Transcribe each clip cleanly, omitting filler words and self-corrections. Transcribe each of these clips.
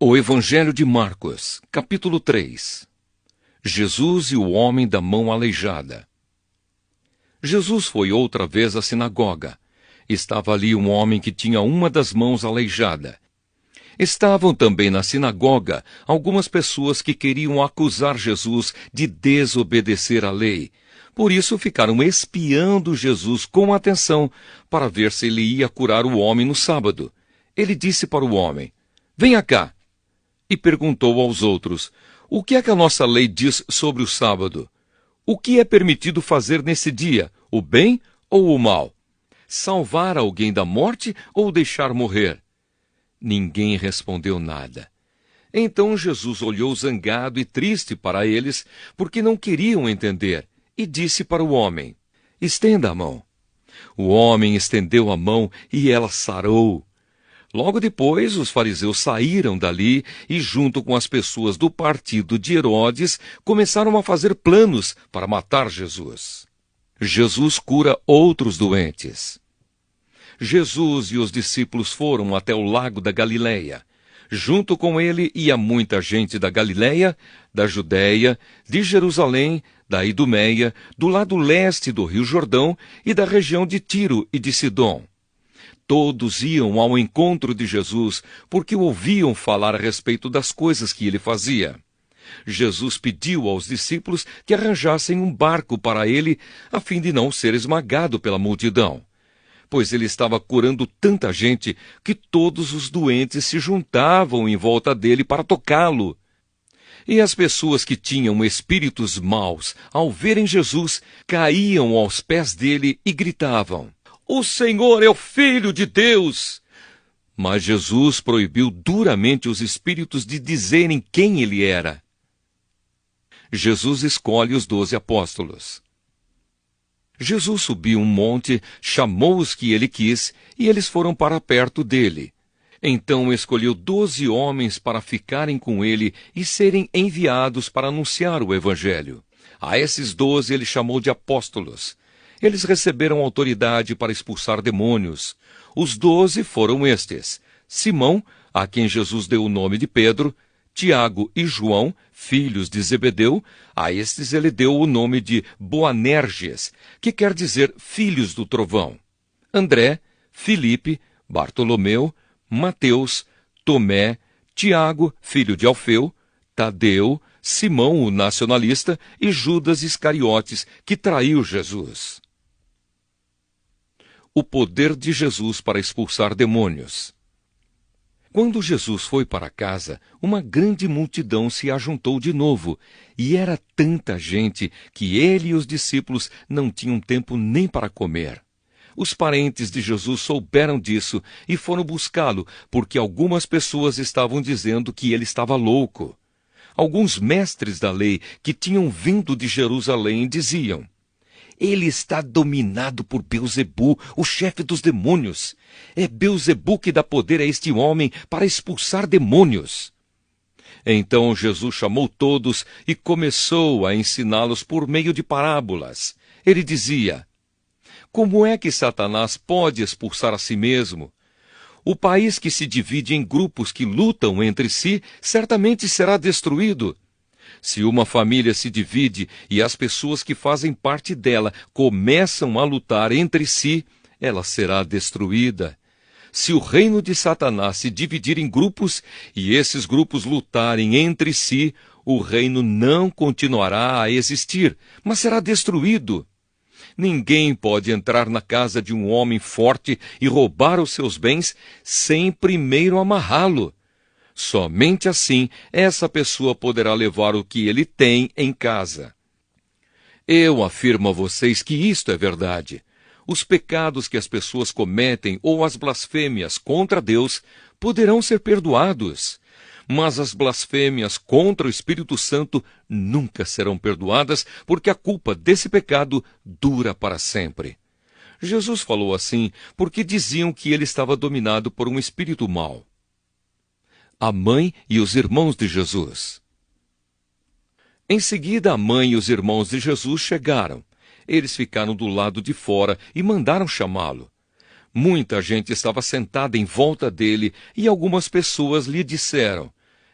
O Evangelho de Marcos, capítulo 3. Jesus e o homem da mão aleijada. Jesus foi outra vez à sinagoga. Estava ali um homem que tinha uma das mãos aleijada. Estavam também na sinagoga algumas pessoas que queriam acusar Jesus de desobedecer à lei. Por isso ficaram espiando Jesus com atenção para ver se ele ia curar o homem no sábado. Ele disse para o homem: "Venha cá." E perguntou aos outros: "O que é que a nossa lei diz sobre o sábado? O que é permitido fazer nesse dia, o bem ou o mal? Salvar alguém da morte ou deixar morrer?" Ninguém respondeu nada. Então Jesus olhou zangado e triste para eles, porque não queriam entender, e disse para o homem: "Estenda a mão." O homem estendeu a mão e ela sarou. Logo depois, os fariseus saíram dali e, junto com as pessoas do partido de Herodes, começaram a fazer planos para matar Jesus. Jesus cura outros doentes. Jesus e os discípulos foram até o lago da Galileia. Junto com ele ia muita gente da Galileia, da Judéia, de Jerusalém, da Idumeia, do lado leste do Rio Jordão e da região de Tiro e de Sidom. Todos iam ao encontro de Jesus, porque ouviam falar a respeito das coisas que ele fazia. Jesus pediu aos discípulos que arranjassem um barco para ele, a fim de não ser esmagado pela multidão, pois ele estava curando tanta gente que todos os doentes se juntavam em volta dele para tocá-lo. E as pessoas que tinham espíritos maus, ao verem Jesus, caíam aos pés dele e gritavam: "O Senhor é o Filho de Deus!" Mas Jesus proibiu duramente os espíritos de dizerem quem ele era. Jesus escolhe os 12 apóstolos. Jesus subiu um monte, chamou os que ele quis, e eles foram para perto dele. Então escolheu 12 homens para ficarem com ele e serem enviados para anunciar o Evangelho. A esses 12 ele chamou de apóstolos. Eles receberam autoridade para expulsar demônios. Os 12 foram estes: Simão, a quem Jesus deu o nome de Pedro; Tiago e João, filhos de Zebedeu. A estes ele deu o nome de Boanerges, que quer dizer filhos do trovão; André, Filipe, Bartolomeu, Mateus, Tomé, Tiago, filho de Alfeu, Tadeu, Simão o nacionalista e Judas Iscariotes, que traiu Jesus. O poder de Jesus para expulsar demônios. Quando Jesus foi para casa, uma grande multidão se ajuntou de novo, e era tanta gente que ele e os discípulos não tinham tempo nem para comer. Os parentes de Jesus souberam disso e foram buscá-lo, porque algumas pessoas estavam dizendo que ele estava louco. Alguns mestres da lei que tinham vindo de Jerusalém diziam: "Ele está dominado por Beelzebu, o chefe dos demônios. É Beelzebu que dá poder a este homem para expulsar demônios." Então Jesus chamou todos e começou a ensiná-los por meio de parábolas. Ele dizia: "Como é que Satanás pode expulsar a si mesmo? O país que se divide em grupos que lutam entre si certamente será destruído. Se uma família se divide e as pessoas que fazem parte dela começam a lutar entre si, ela será destruída. Se o reino de Satanás se dividir em grupos e esses grupos lutarem entre si, o reino não continuará a existir, mas será destruído. Ninguém pode entrar na casa de um homem forte e roubar os seus bens sem primeiro amarrá-lo. Somente assim essa pessoa poderá levar o que ele tem em casa. Eu afirmo a vocês que isto é verdade. Os pecados que as pessoas cometem ou as blasfêmias contra Deus poderão ser perdoados, mas as blasfêmias contra o Espírito Santo nunca serão perdoadas, porque a culpa desse pecado dura para sempre. Jesus falou assim porque diziam que ele estava dominado por um espírito mau. A mãe e os irmãos de Jesus. Em seguida, a mãe e os irmãos de Jesus chegaram. Eles ficaram do lado de fora e mandaram chamá-lo. Muita gente estava sentada em volta dele e algumas pessoas lhe disseram: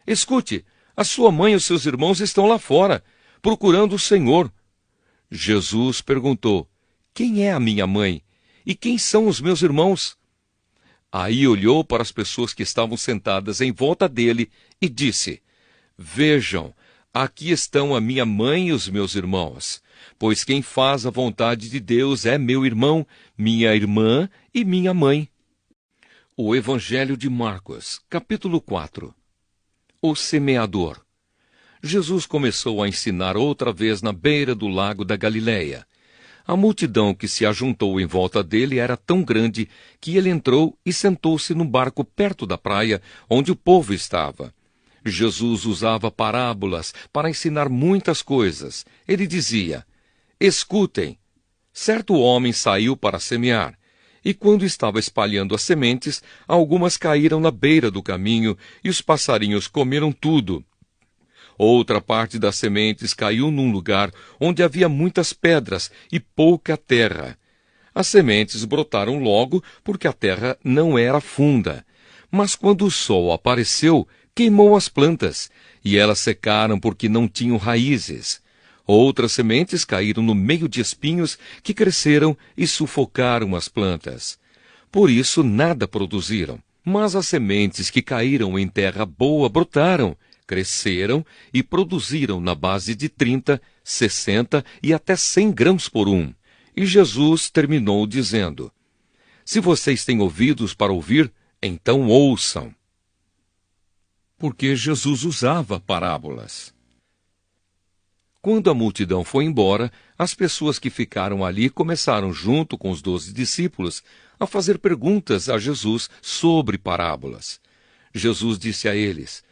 Escute, a sua mãe e os seus irmãos estão lá fora, procurando o Senhor. Jesus perguntou: quem é a minha mãe? E quem são os meus irmãos? Aí olhou para as pessoas que estavam sentadas em volta dele e disse: vejam, aqui estão a minha mãe e os meus irmãos. Pois quem faz a vontade de Deus é meu irmão, minha irmã e minha mãe. O Evangelho de Marcos, capítulo 4. O semeador. Jesus começou a ensinar outra vez na beira do lago da Galileia. A multidão que se ajuntou em volta dele era tão grande que ele entrou e sentou-se no barco perto da praia, onde o povo estava. Jesus usava parábolas para ensinar muitas coisas. Ele dizia: escutem, certo homem saiu para semear, e quando estava espalhando as sementes, algumas caíram na beira do caminho, e os passarinhos comeram tudo. Outra parte das sementes caiu num lugar onde havia muitas pedras e pouca terra. As sementes brotaram logo porque a terra não era funda. Mas quando o sol apareceu, queimou as plantas, e elas secaram porque não tinham raízes. Outras sementes caíram no meio de espinhos que cresceram e sufocaram as plantas. Por isso nada produziram. Mas as sementes que caíram em terra boa brotaram, cresceram e produziram na base de 30, 60 e até 100 grãos por um. E Jesus terminou dizendo: se vocês têm ouvidos para ouvir, então ouçam. Porque Jesus usava parábolas. Quando a multidão foi embora, as pessoas que ficaram ali começaram, junto com os 12 discípulos, a fazer perguntas a Jesus sobre parábolas. Jesus disse a eles: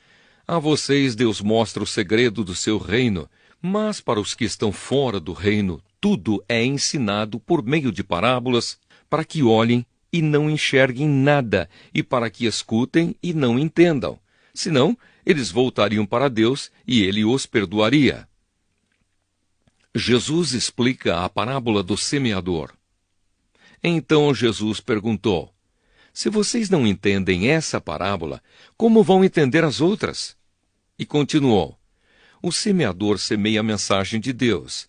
a vocês Deus mostra o segredo do seu reino, mas para os que estão fora do reino, tudo é ensinado por meio de parábolas, para que olhem e não enxerguem nada, e para que escutem e não entendam. Senão, eles voltariam para Deus e ele os perdoaria. Jesus explica a parábola do semeador. Então Jesus perguntou: se vocês não entendem essa parábola, como vão entender as outras? E continuou: o semeador semeia a mensagem de Deus.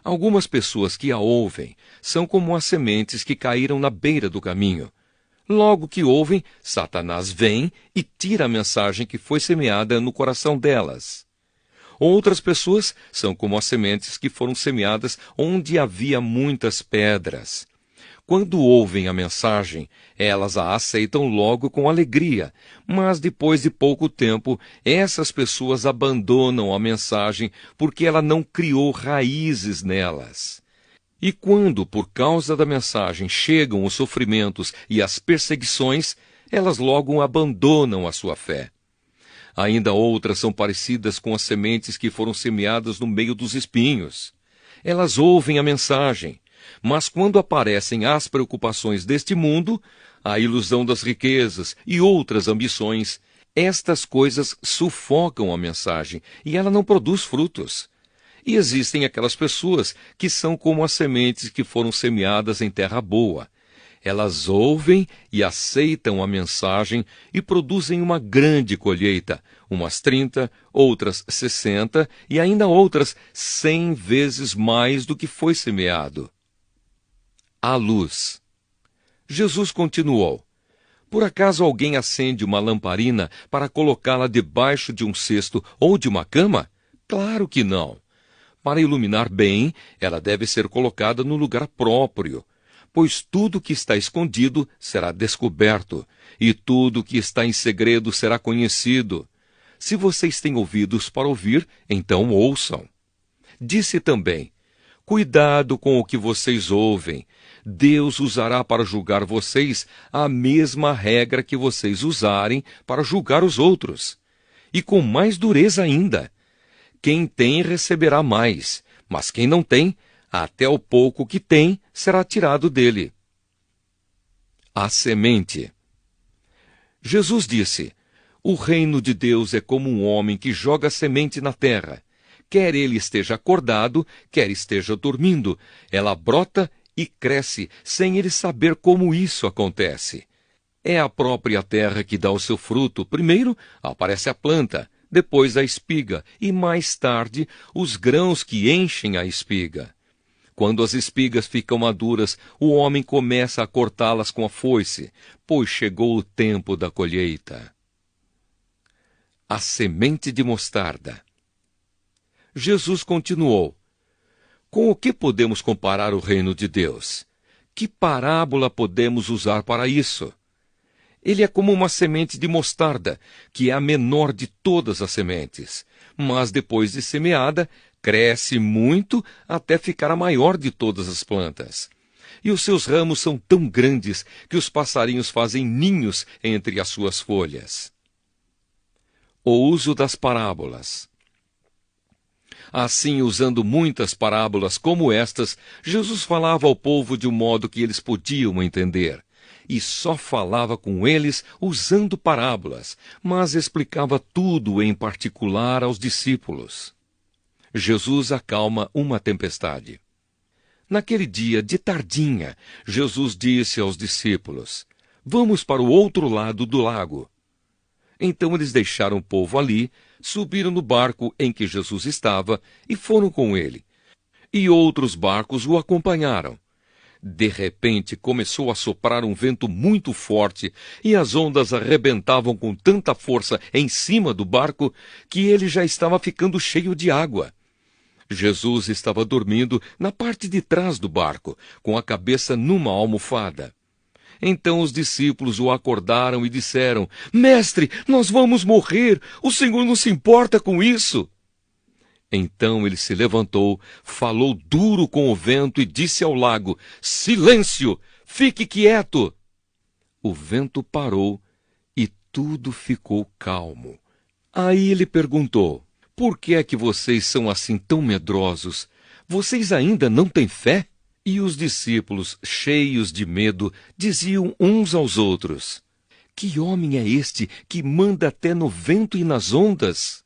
Algumas pessoas que a ouvem são como as sementes que caíram na beira do caminho. Logo que ouvem, Satanás vem e tira a mensagem que foi semeada no coração delas. Outras pessoas são como as sementes que foram semeadas onde havia muitas pedras. Quando ouvem a mensagem, elas a aceitam logo com alegria, mas depois de pouco tempo, essas pessoas abandonam a mensagem porque ela não criou raízes nelas. E quando, por causa da mensagem, chegam os sofrimentos e as perseguições, elas logo abandonam a sua fé. Ainda outras são parecidas com as sementes que foram semeadas no meio dos espinhos. Elas ouvem a mensagem, mas quando aparecem as preocupações deste mundo, a ilusão das riquezas e outras ambições, estas coisas sufocam a mensagem e ela não produz frutos. E existem aquelas pessoas que são como as sementes que foram semeadas em terra boa. Elas ouvem e aceitam a mensagem e produzem uma grande colheita, umas 30, outras 60 e ainda outras 100 vezes mais do que foi semeado. A luz. Jesus continuou: por acaso alguém acende uma lamparina para colocá-la debaixo de um cesto ou de uma cama? Claro que não. Para iluminar bem, ela deve ser colocada no lugar próprio, pois tudo que está escondido será descoberto, e tudo que está em segredo será conhecido. Se vocês têm ouvidos para ouvir, então ouçam. Disse também: cuidado com o que vocês ouvem. Deus usará para julgar vocês a mesma regra que vocês usarem para julgar os outros. E com mais dureza ainda. Quem tem receberá mais, mas quem não tem, até o pouco que tem será tirado dele. A semente. Jesus disse: o reino de Deus é como um homem que joga semente na terra. Quer ele esteja acordado, quer esteja dormindo, ela brota e cresce sem ele saber como isso acontece. É a própria terra que dá o seu fruto. Primeiro aparece a planta, depois a espiga e, mais tarde, os grãos que enchem a espiga. Quando as espigas ficam maduras, o homem começa a cortá-las com a foice, pois chegou o tempo da colheita. A semente de mostarda. Jesus continuou: com o que podemos comparar o reino de Deus? Que parábola podemos usar para isso? Ele é como uma semente de mostarda, que é a menor de todas as sementes, mas depois de semeada, cresce muito até ficar a maior de todas as plantas. E os seus ramos são tão grandes que os passarinhos fazem ninhos entre as suas folhas. O uso das parábolas. Assim, usando muitas parábolas como estas, Jesus falava ao povo de um modo que eles podiam entender. E só falava com eles usando parábolas, mas explicava tudo em particular aos discípulos. Jesus acalma uma tempestade. Naquele dia, de tardinha, Jesus disse aos discípulos: vamos para o outro lado do lago. Então eles deixaram o povo ali, subiram no barco em que Jesus estava e foram com ele. E outros barcos o acompanharam. De repente começou a soprar um vento muito forte e as ondas arrebentavam com tanta força em cima do barco que ele já estava ficando cheio de água. Jesus estava dormindo na parte de trás do barco, com a cabeça numa almofada. Então os discípulos o acordaram e disseram: Mestre, nós vamos morrer! O Senhor não se importa com isso! Então ele se levantou, falou duro com o vento e disse ao lago: Silêncio! Fique quieto! O vento parou e tudo ficou calmo. Aí ele perguntou: Por que é que vocês são assim tão medrosos? Vocês ainda não têm fé? E os discípulos, cheios de medo, diziam uns aos outros: Que homem é este que manda até no vento e nas ondas?